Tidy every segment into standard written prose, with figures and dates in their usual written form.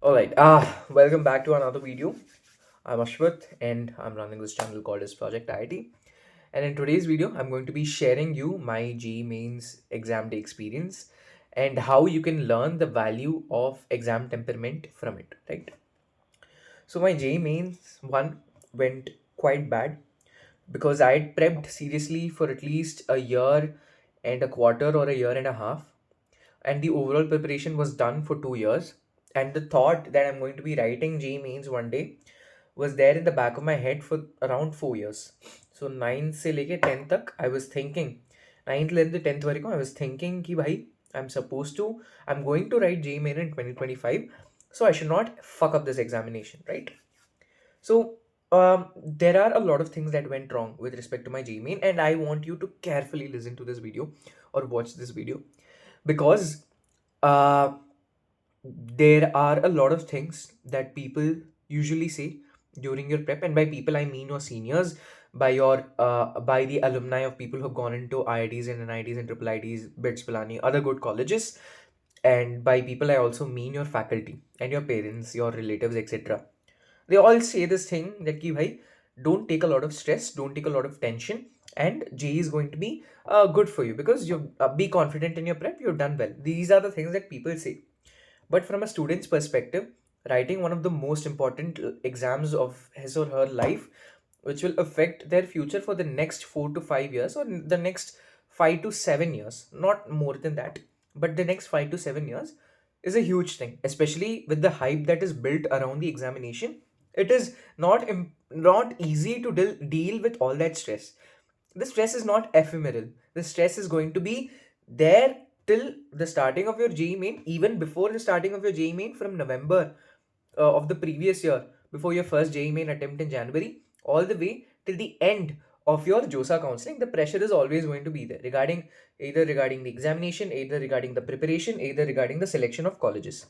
Alright, welcome back to another video. I'm Ashwath and I'm running this channel called as Project IIT. And in today's video, I'm going to be sharing you my JEE Mains exam day experience and how you can learn the value of exam temperament from it, right? So my JEE Mains one went quite bad because I had prepped seriously for at least a year and a quarter or a year and a half, and the overall preparation was done for 2 years. And the thought that I'm going to be writing JEE Mains one day was there in the back of my head for around 4 years. So 9 से लेके 10 तक I was thinking, 9th 11th 10th वரைக்கும் I was thinking कि भाई I'm going to write JEE Main in 2025, so I should not fuck up this examination, right? So there are a lot of things that went wrong with respect to my JEE Main, and I want you to carefully listen to this video or watch this video because uh, there are a lot of things that people usually say during your prep, and by people I mean your seniors, by the alumni of people who have gone into IITs and NITs and triple ITs, BITS, Pilani, other good colleges, and by people I also mean your faculty and your parents, your relatives, etc. They all say this thing that ki bhai, don't take a lot of stress, don't take a lot of tension, and JEE is going to be good for you because you be confident in your prep, you've done well. These are the things that people say. But from a student's perspective, writing one of the most important exams of his or her life, which will affect their future for the next 4 to 5 years or the next 5 to 7 years, not more than that, but the next 5 to 7 years is a huge thing, especially with the hype that is built around the examination. It is not easy to deal with all that stress. The stress is not ephemeral. The stress is going to be there till the starting of your JEE main, even before the starting of your JEE main from November of the previous year, before your first JEE main attempt in January, all the way till the end of your JOSA counseling. The pressure is always going to be there regarding either regarding the examination, either regarding the preparation, either regarding the selection of colleges.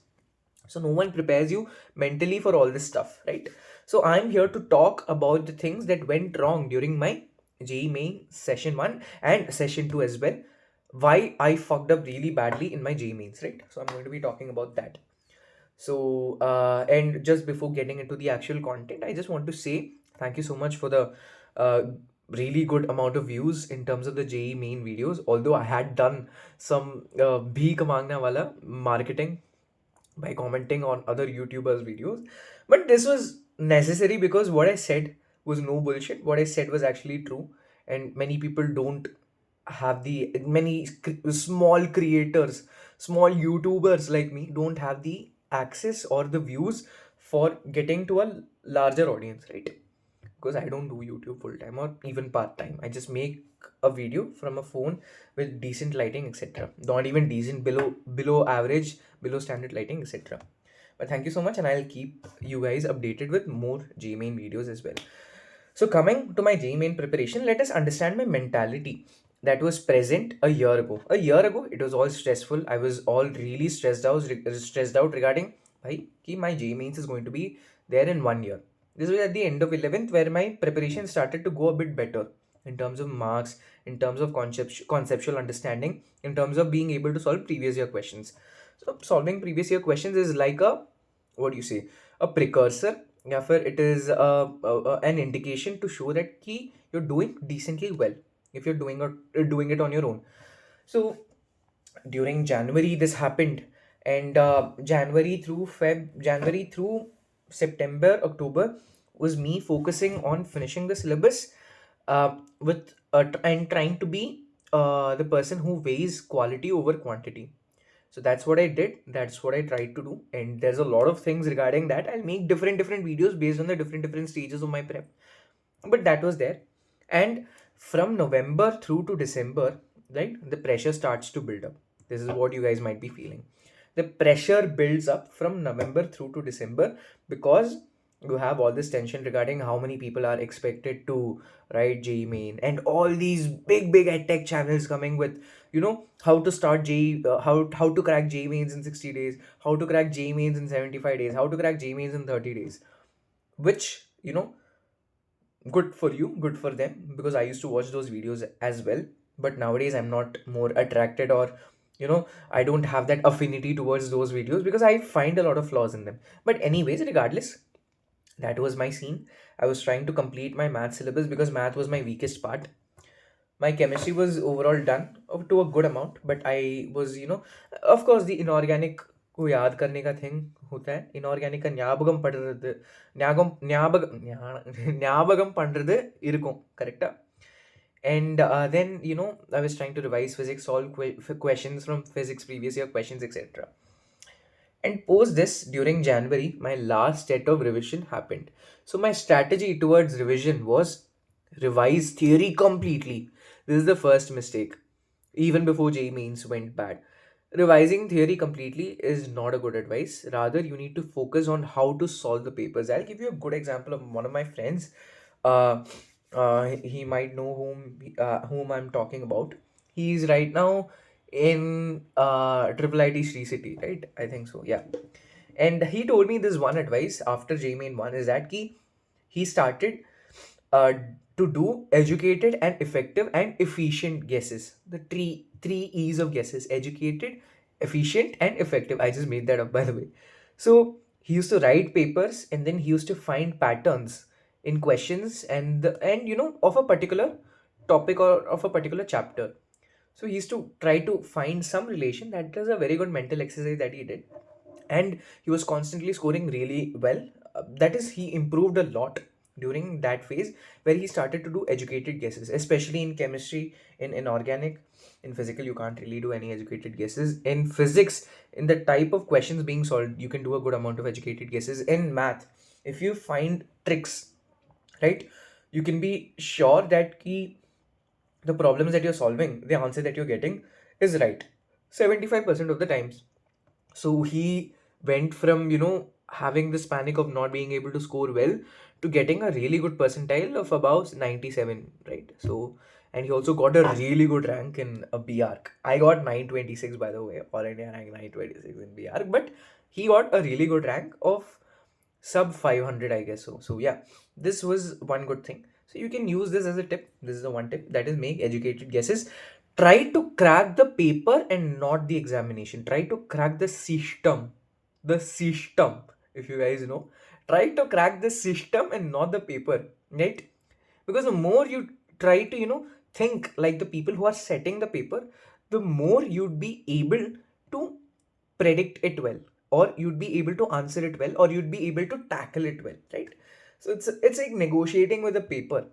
So no one prepares you mentally for all this stuff, right? So I'm here to talk about the things that went wrong during my JEE main session 1 and session 2 as well. Why I fucked up really badly in my JEE mains, right? So I'm going to be talking about that. So and just before getting into the actual content, I just want to say thank you so much for the uh, really good amount of views in terms of the JEE main videos. Although I had done some bhik mangna wala marketing by commenting on other YouTubers' videos. But this was necessary because what I said was no bullshit. What I said was actually true, and many people don't have the small creators, small YouTubers like me don't have the access or the views for getting to a larger audience, right? Because I don't do YouTube full time or even part time. I just make a video from a phone with decent lighting, etc. Not even decent, below average, below standard lighting, etc. But thank you so much, and I'll keep you guys updated with more JMain videos as well. So coming to my JMain preparation, let us understand my mentality that was present a year ago. A year ago, it was all stressful. I was all really stressed out regarding my JMains is going to be there in 1 year. This was at the end of 11th where my preparation started to go a bit better in terms of marks, in terms of conceptual understanding, in terms of being able to solve previous year questions. So solving previous year questions is like a, what do you say, a precursor, या फिर it is an indication to show that कि you're doing decently well if you're doing it on your own. So during January this happened, and January through September, October was me focusing on finishing the syllabus with and trying to be the person who weighs quality over quantity. So that's what I did, that's what I tried to do, and there's a lot of things regarding that. I'll make different videos based on the different stages of my prep, but that was there. And from November through to December, right, the pressure starts to build up. This is what you guys might be feeling. The pressure builds up from November through to December because you have all this tension regarding how many people are expected to write JEE main, and all these big edtech channels coming with, how to start JEE, how to crack JEE mains in 60 days, how to crack JEE mains in 75 days, how to crack JEE mains in 30 days, which, good for you, good for them, because I used to watch those videos as well. But nowadays I'm not more attracted or I don't have that affinity towards those videos because I find a lot of flaws in them. But anyways, regardless, that was my scene. I was trying to complete my math syllabus because math was my weakest part. My chemistry was overall done to a good amount, but I was, of course, the inorganic को याद करने का thing होता है. Inorganic का ஞாபகம் படுறது ஞாபகம் பண்றது இருக்கும் கரெக்டா. And then I was trying to revise physics, solve questions from physics previous year questions, etc. And post this, during January, my last set of revision happened. So my strategy towards revision was revise theory completely. This is the first mistake. Even before JEE means went bad. Revising theory completely is not a good advice. Rather, you need to focus on how to solve the papers. I'll give you a good example of one of my friends. Uh, he might know whom I'm talking about. He's right now in Triple IT Sri City, right? I think so. Yeah. And he told me this one advice after J Main 1 is that he started uh, to do educated and effective and efficient guesses. The three E's of guesses: educated, efficient, and effective. I just made that up, by the way. So he used to write papers and then he used to find patterns in questions and of a particular topic or of a particular chapter. So he used to try to find some relation. That was a very good mental exercise that he did, and he was constantly scoring really well. That is, he improved a lot during that phase where he started to do educated guesses, especially in chemistry, in inorganic. In physical, you can't really do any educated guesses. In physics, in the type of questions being solved, you can do a good amount of educated guesses. In math, if you find tricks, right, you can be sure that the problems that you're solving, the answer that you're getting is right 75% of the times. So he went from, having this panic of not being able to score well to getting a really good percentile of about 97, right? So, and he also got a really good rank in a BARC. I got 926, by the way, All India rank 926 in BARC, but he got a really good rank of sub 500, I guess so. So, yeah, this was one good thing. So, you can use this as a tip. This is the one tip, that is, make educated guesses. Try to crack the paper and not the examination. Try to crack the system. The system, if you guys know. Try to crack the system and not the paper, right? Because the more you try to, think like the people who are setting the paper, the more you'd be able to predict it well, or you'd be able to answer it well, or you'd be able to tackle it well, right? So it's like negotiating with the paper.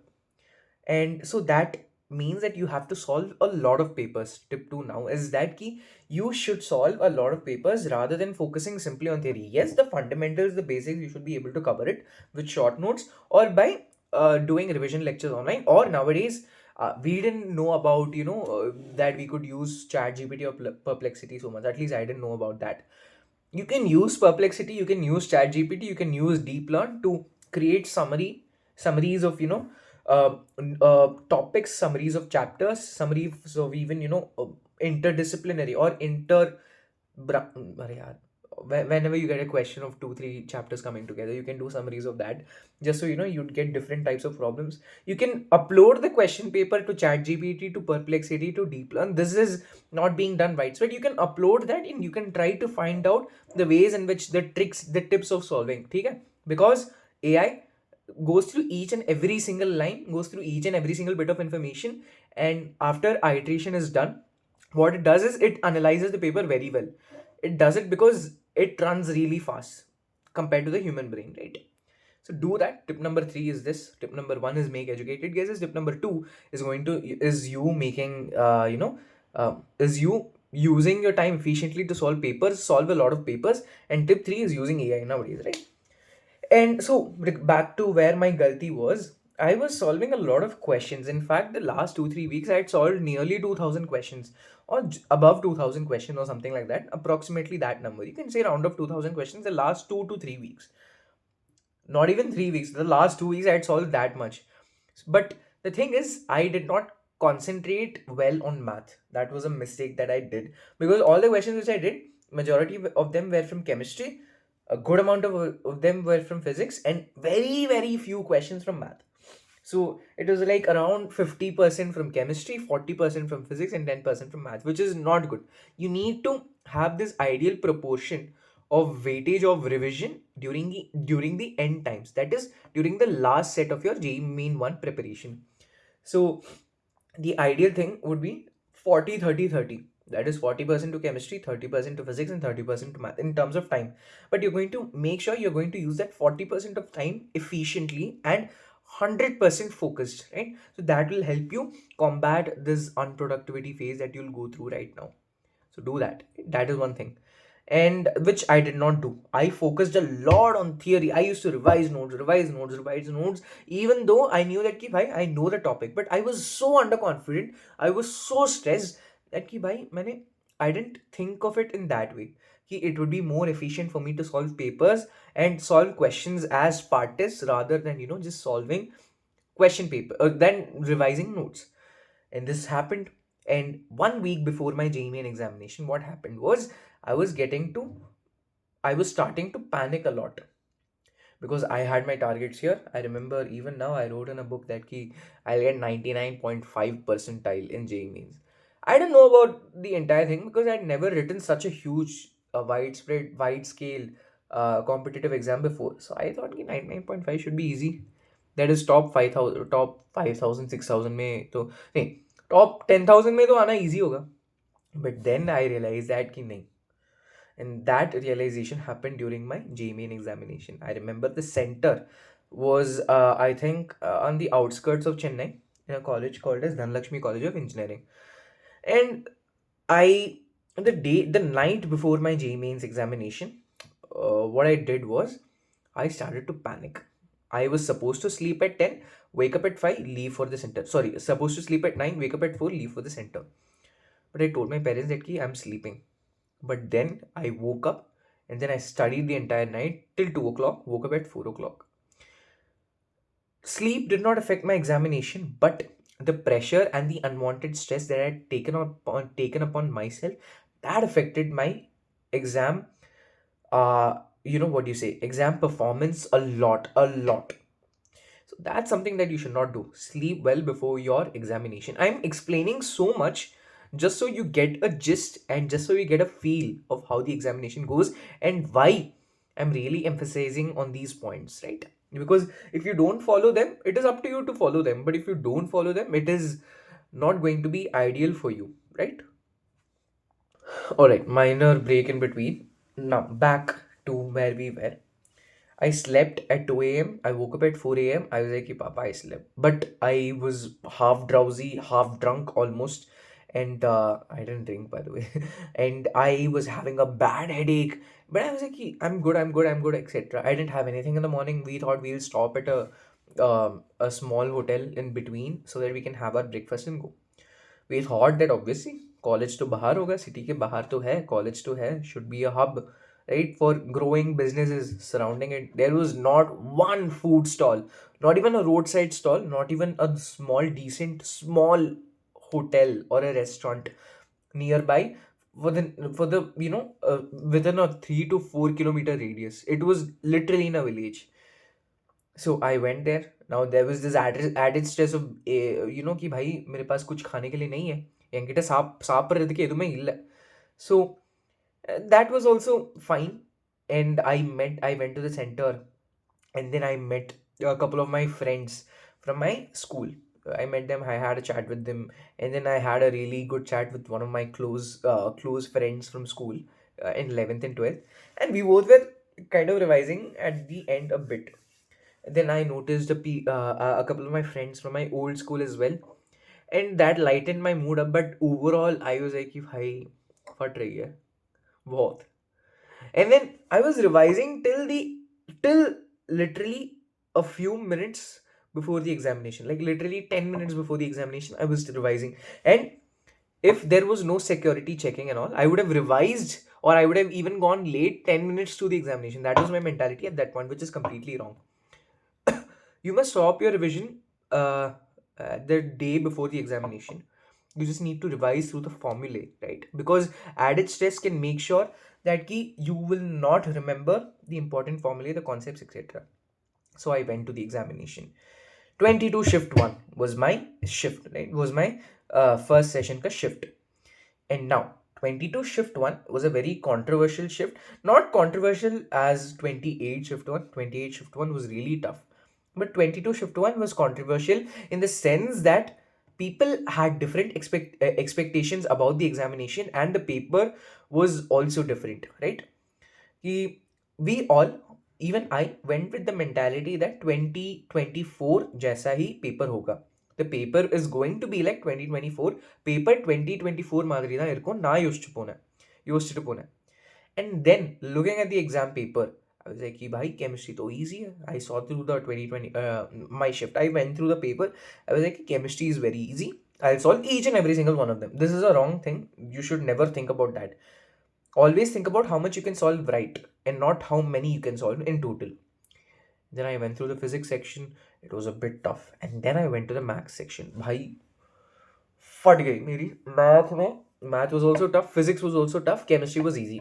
And so that means that you have to solve a lot of papers. Tip 2 now is that you should solve a lot of papers rather than focusing simply on theory. Yes, the fundamentals, the basics, you should be able to cover it with short notes or by doing revision lectures online. Or nowadays, we didn't know about that we could use chat gpt or perplexity so much. At least I didn't know about that. You can use perplexity, you can use chat gpt, you can use deep learn to create summaries of topics, summaries of chapters, summaries of even interdisciplinary or अरे यार, whenever you get a question of 2 3 chapters coming together, you can do summaries of that, just so you'd get different types of problems. You can upload the question paper to chat gpt, to perplexity, to deep learn. This is not being done widespread. You can upload that and you can try to find out the ways in which the tricks, the tips of solving, okay? Because AI goes through each and every single line, goes through each and every single bit of information, and after iteration is done, what it does is it analyzes the paper very well. It does it because it runs really fast compared to the human brain, right? So do that. Tip number 3 is this. Tip number 1 is make educated guesses. Tip number 2 is you making is you using your time efficiently to solve papers, solve a lot of papers. And tip 3 is using AI nowadays, right? And so back to where my galti was, I was solving a lot of questions. In fact, the last 2 3 weeks I had solved nearly 2000 questions, or above 2000 questions or something like that. Approximately that number. You can say round of 2000 questions the last 2 to 3 weeks. Not even 3 weeks. The last 2 weeks I had solved that much. But the thing is, I did not concentrate well on math. That was a mistake that I did, because all the questions which I did, majority of them were from chemistry, a good amount of them were from physics, and very, very few questions from math. So it was like around 50% from chemistry, 40% from physics, and 10% from math, which is not good. You need to have this ideal proportion of weightage of revision during the end times. That is during the last set of your JEE Main 1 preparation. So the ideal thing would be 40, 30, 30. That is 40% to chemistry, 30% to physics, and 30% to math in terms of time. But you're going to make sure you're going to use that 40% of time efficiently and 100% focused, right? So that will help you combat this unproductivity phase that you'll go through right now. So do that. That is one thing. And which I did not do. I focused a lot on theory. I used to revise notes, even though I knew that ki bhai, I know the topic. But I was so underconfident. I was so stressed that ki bhai, I didn't think of it in that way. Ki it would be more efficient for me to solve papers and solve questions as part tests rather than just solving question paper than revising notes. And this happened. And 1 week before my JEE main examination, what happened was I was getting to I was starting to panic a lot because I had my targets here. I remember even now I wrote in a book that I'll get 99.5 percentile in JEE mains. I don't know about the entire thing because I'd never written such a huge, widespread, wide scale competitive exam before. So I thought कि 99.5 should be easy. That is top 5,000 6,000 में तो नहीं, top 10,000 में तो आना easy होगा. But then I realized that कि नहीं. And that realization happened during my JEE main examination. I remember the center was, I think, on the outskirts of Chennai in a college called as Dhanlakshmi College of Engineering. And I, the night before my JEE mains examination, what I did was I started to panic. I was supposed to sleep at 10, wake up at 5, leave for the center. Sorry, supposed to sleep at 9, wake up at 4, leave for the center. But I told my parents that I'm sleeping. But then I woke up and then I studied the entire night till 2 o'clock, woke up at 4 o'clock. Sleep did not affect my examination, but the pressure and the unwanted stress that I had taken upon myself, that affected my exam, what do you say, exam performance a lot, a lot. So that's something that you should not do. Sleep well before your examination. I'm explaining so much just so you get a gist and just so you get a feel of how the examination goes and why I'm really emphasizing on these points, right? Because if you don't follow them, it is up to you to follow them. But if you don't follow them, it is not going to be ideal for you, right? All right, minor break in between. Now back to where we were. I slept at 2 a.m. I woke up at 4 a.m. I was like, Papa, I slept. But I was half drowsy, half drunk almost. And I didn't drink, by the way. And I was having a bad headache. But I was like, I'm good, etc. I didn't have anything in the morning. We thought we'll stop at a small hotel in between so that we can have our breakfast and go. We thought that obviously college तो बाहर होगा, city के बाहर तो है, college तो है, should be a hub, right, for growing businesses surrounding it. There was not one food stall, not even a roadside stall, not even a small hotel or a restaurant nearby for the within a 3 to 4 kilometer radius. It was literally in a village. So I went there. Now there was this added stress of कि भाई मेरे पास कुछ खाने के लिए नहीं है, என்கிட்ட சாப்பிட்றதுக்கு எதுவுமே இல்லை. So that was also fine. And I went to the center, and then I met a couple of my friends from my school. I met them, I had a chat with them, and then I had a really good chat with one of my close friends from school in 11th and 12th. And we both were kind of revising at the end a bit. Then I noticed a couple of my friends from my old school as well, and that lightened my mood up. But overall, I was like, कि भाई फट रही है बहुत. And then I was revising till literally a few minutes before the examination, like literally 10 minutes before the examination, I was revising. And if there was no security checking and all, I would have revised, or I would have even gone late 10 minutes to the examination. That was my mentality at that point, which is completely wrong. You must stop your revision uh, the day before the examination. You just need to revise through the formulae, right? Because added stress can make sure that you will not remember the important formulae, the concepts, etc. So I went to the examination. 22 shift 1 was my shift, right? Was my first session ka shift. And now 22 shift 1 was a very controversial shift. Not controversial as 28 shift 1. 28 shift 1 was really tough, but 22 shift 1 was controversial in the sense that people had different expectations about the examination, and the paper was also different, right? कि we all, even I, went with the mentality that 2024 जैसा ही paper होगा. The paper is going to be like 2024. Paper 2024 மாதிரி தான் இருக்கும். நான் யோசிச்சுட்டு போனேன். And then looking at the exam paper, I was like, कि भाई chemistry तो easy है. I saw through the 2020 my shift. I went through the paper. I was like, chemistry is very easy. I'll solve each and every single one of them. This is a wrong thing. You should never think about that. Always think about how much you can solve right and not how many you can solve in total. Then I went through the physics section. It was a bit tough. And then I went to the maths section. भाई फट गई मेरी math में. Math was also tough. Physics was also tough. Chemistry was easy.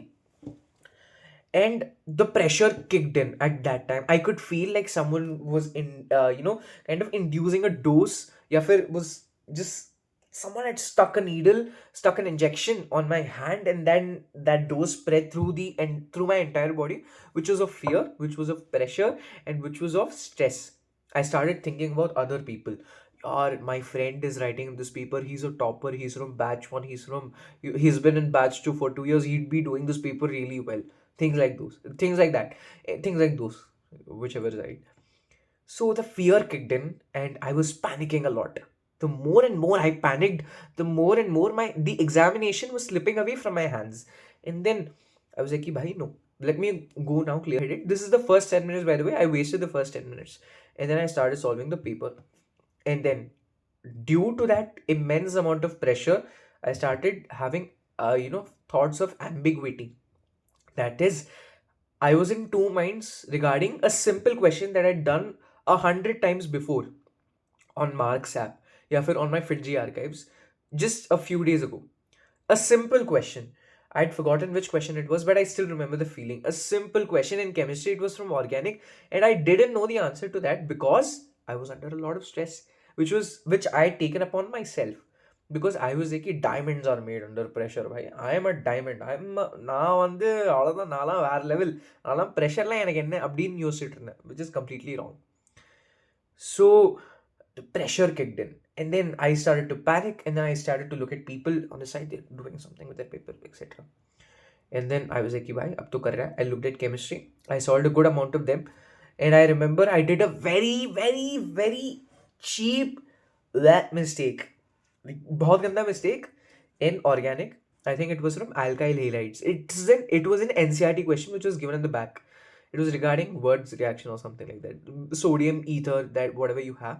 And the pressure kicked in at that time. I could feel like someone was kind of inducing a dose. या फिर was just someone had stuck an injection on my hand, and then that dose spread through my entire body, which was of fear, which was of pressure, and which was of stress. I started thinking about other people. Or my friend is writing this paper. He's a topper. He's from batch one. He's been in batch two for 2 years. He'd be doing this paper really well. Things like those. Things like that. Things like those. Whichever is right. So the fear kicked in, and I was panicking a lot. The more and more I panicked, the more and more the examination was slipping away from my hands. And then I was like, "Bhai, no, let me go now clear headed." This is the first 10 minutes, by the way. I wasted the first 10 minutes. And then I started solving the paper. And then, due to that immense amount of pressure, I started having, thoughts of ambiguity. That is, I was in two minds regarding a simple question that I'd done 100 times before on Marks app, या फिर on my FitG archives just a few days ago. A simple question. I'd forgotten which question it was, but I still remember the feeling. A simple question in chemistry. It was from organic, and I didn't know the answer to that because I was under a lot of stress, which I had taken upon myself. Because I was like, diamonds are made under pressure. Bhai. I am a diamond. நான் வந்து அவ்வளோதான், நான்லாம் வேற level. அதெல்லாம் ப்ரெஷர்லாம் எனக்கு என்ன அப்படின்னு யோசிச்சுட்டு இருந்தேன், which is completely wrong. So the pressure kicked in, and then I started to panic, and then I started to look at people on the side. They're doing something with their paper, etc. And then I was like, bhai, ab to kar raha hai. I looked at chemistry. I solved a good amount of them, and I remember I did a very, very, very cheap that mistake. बहुत गंदा mistake in organic. I think it was from alkyl halides. It was an NCRT question which was given in the back. It was regarding Word's reaction or something like that. Sodium, ether, that whatever you have.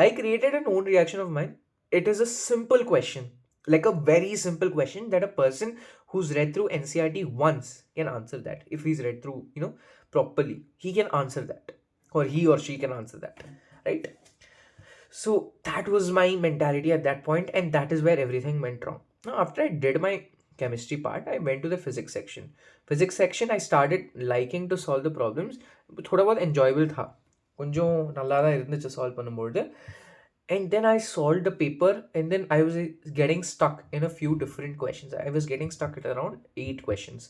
I created an own reaction of mine. It is a simple question, like a very simple question that a person who's read through NCRT once can answer that. If he's read through, properly, he can answer that, or he or she can answer that, right? So that was my mentality at that point, and that is where everything went wrong. Now, after I did my chemistry part, I went to the physics section. Physics section, I started liking to solve the problems. थोड़ा बहुत enjoyable था, கொஞ்சம் நல்லா தான் இருந்துச்சு solve பண்ணும்போது. And then I solved the paper, and then I was getting stuck in a few different questions. I was getting stuck at around 8 questions.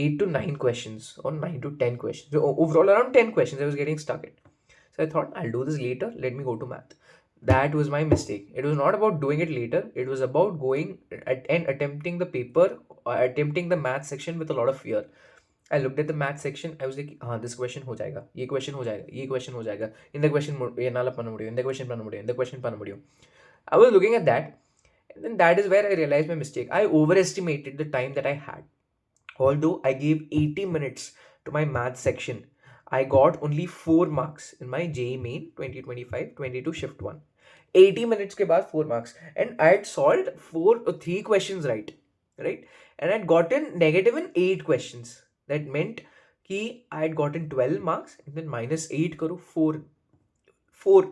8 to 9 questions, or 9 to 10 questions. So overall, around 10 questions I was getting stuck in. So I thought, I'll do this later. Let me go to math. That was my mistake. It was not about doing it later. It was about going and attempting the paper, attempting the math section with a lot of fear. I looked at the math section. I was like, this question हो जाएगा, ये question हो जाएगा, ये question हो जाएगा, இந்த question என்னால பண்ண முடியும், இந்த question பண்ண முடியும், இந்த question பண்ண முடியும். I was looking at that, and then that is where I realized my mistake. I overestimated the time that I had. Although I gave 80 minutes to my math section, I got only 4 marks in my JEE main 2025-22 shift 1. 80 minutes के बाद 4 marks, and I had solved 3 questions right, and I had gotten negative in 8 questions. That meant कि I had gotten 12 marks, and then minus 8 करो, 4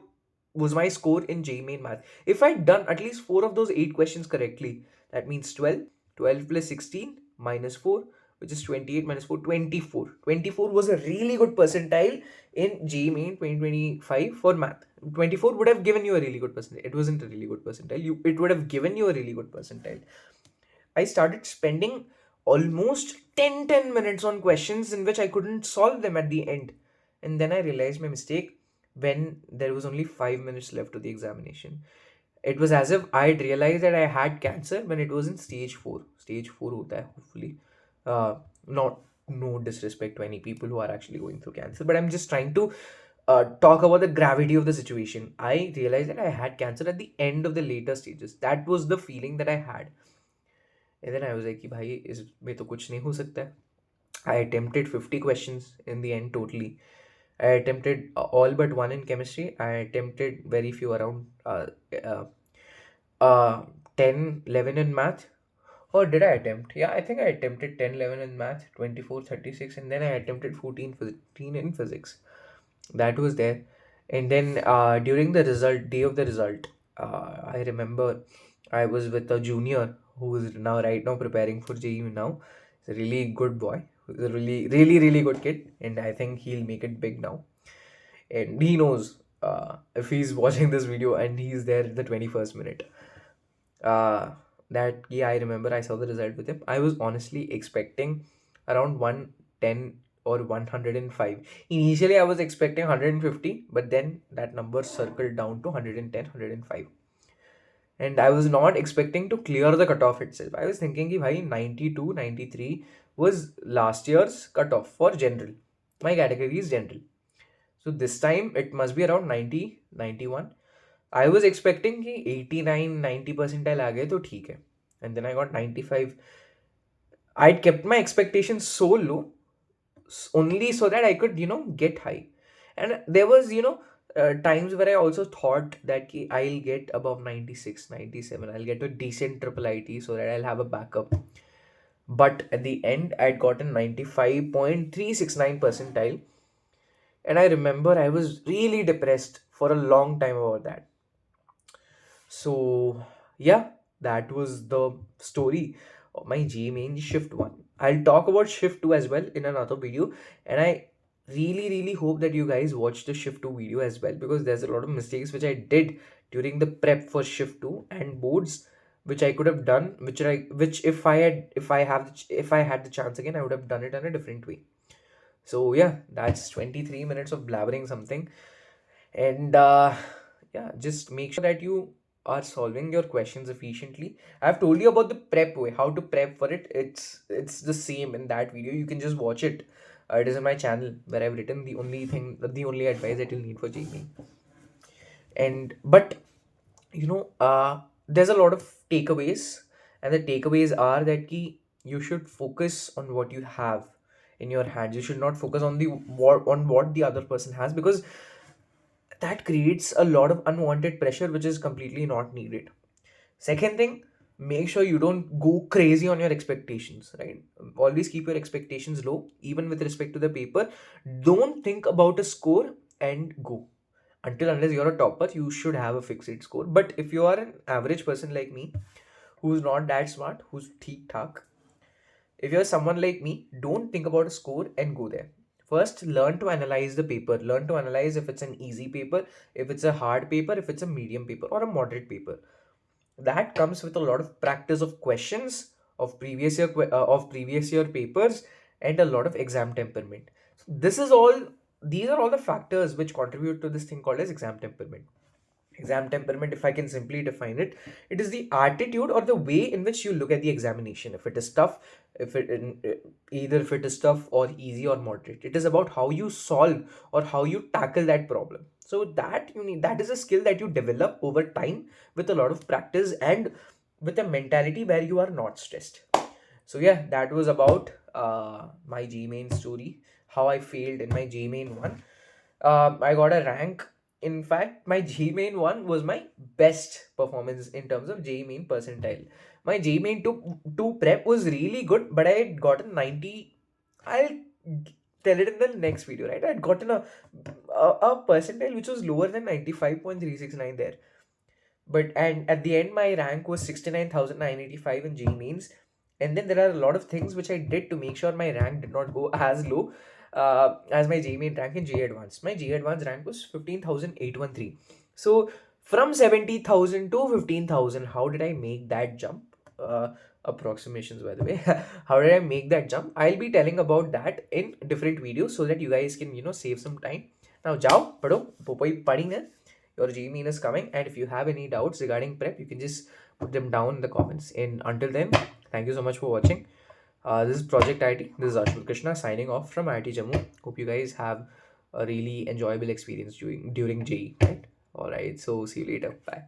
was my score in JEE main math. If I had done at least 4 of those 8 questions correctly, that means 12 plus 16 minus 4 which is 28 minus 4, 24. 24 was a really good percentile in JEE Main 2025 for math. 24 would have given you a really good percentile. It wasn't a really good percentile. It would have given you a really good percentile. I started spending almost 10 minutes on questions in which I couldn't solve them at the end. And then I realized my mistake when there was only 5 minutes left to the examination. It was as if I'd realized that I had cancer when it was in stage 4. Stage 4 hota hai, hopefully. Uh, not no disrespect to any people who are actually going through cancer, but I'm just trying to talk about the gravity of the situation. I realized that I had cancer at the end of the later stages. That was the feeling that I had. And then I was like, कि भाई इसमें तो कुछ नहीं हो सकता है. I attempted 50 questions in the end totally. I attempted all but one in chemistry. I attempted very few, around uh, uh, 10, 11 in math. Or did I attempt? Yeah, I think I attempted 10, 11 in math, 24, 36, and then I attempted 14, 15 in physics. That was there. And then during the day of the result, I remember I was with a junior who is right now preparing for JEE now. He's a really good boy. He's a really, really, really good kid. And I think he'll make it big now. And he knows if he's watching this video and he's there at the 21st minute. That, yeah, I remember I saw the result with him. I was honestly expecting around 110 or 105. Initially, I was expecting 150, but then that number circled down to 110, 105. And I was not expecting to clear the cutoff itself. I was thinking, कि भाई 92, 93 was last year's cutoff for general. My category is general. So this time it must be around 90, 91. I was expecting कि 89, 90 percentile आ गए तो ठीक है. And then I got 95. I'd kept my expectations so low only so that I could, get high. And there was, times where I also thought that ki I'll get above 96, 97. I'll get a decent triple IT so that I'll have a backup. But at the end, I'd gotten 95.369 percentile. And I remember I was really depressed for a long time about that. So, yeah, that was the story of my G main shift 1. I'll talk about shift 2 as well in another video, and I really, really hope that you guys watch the shift 2 video as well, because there's a lot of mistakes which I did during the prep for shift 2 and boards, which I could have done, which if I had the chance again, I would have done it in a different way. So yeah, that's 23 minutes of blabbering something. And yeah, just make sure that you are solving your questions efficiently. I've told you about the prep way, how to prep for it. It's the same in that video. You can just watch it. It is in my channel where I've written the only advice that you'll need for JEE. And but there's a lot of takeaways, and the takeaways are that you should focus on what you have in your hands. You should not focus on what the other person has, because that creates a lot of unwanted pressure which is completely not needed. Second thing, make sure you don't go crazy on your expectations, right? Always keep your expectations low, even with respect to the paper. Don't think about a score and go. Until unless you're a topper, you should have a fixed score. But if you are an average person like me, who's not that smart, who's theek thak, if you're someone like me, don't think about a score and go there. First, learn to analyze the paper. Learn to analyze if it's an easy paper, if it's a hard paper, if it's a medium paper, or a moderate paper. That comes with a lot of practice of questions of previous year papers, and a lot of exam temperament. So these are all the factors which contribute to this thing called as exam temperament. Exam temperament, if I can simply define it, it is the attitude or the way in which you look at the examination. If it is tough, either if it is tough or easy or moderate, it is about how you solve or how you tackle that problem. So that is a skill that you develop over time with a lot of practice and with a mentality where you are not stressed. So yeah, that was about my GMain story, how I failed in my GMain 1. I got a rank. In fact, my GMain 1 was my best performance in terms of GMain percentile. My GMain 2 prep was really good, but I had gotten 90. I'll tell it in the next video, right? I had gotten a percentile which was lower than 95.369 there. And at the end, my rank was 69,985 in GMains. And then there are a lot of things which I did to make sure my rank did not go as low as my JEE main rank in JEE Advanced. My JEE Advanced rank was 15,813. So from 70,000 to 15,000, how did I make that jump? Approximations, by the way. How did I make that jump? I'll be telling about that in different videos so that you guys can, save some time. Now, jao, padho, popoi pading. Your JEE main is coming, and if you have any doubts regarding prep, you can just put them down in the comments. And until then, thank you so much for watching. This is Project IT. This is Ashwin Krishna signing off from IIT Jammu. Hope you guys have a really enjoyable experience during JEE. Right? All right. So see you later. Bye.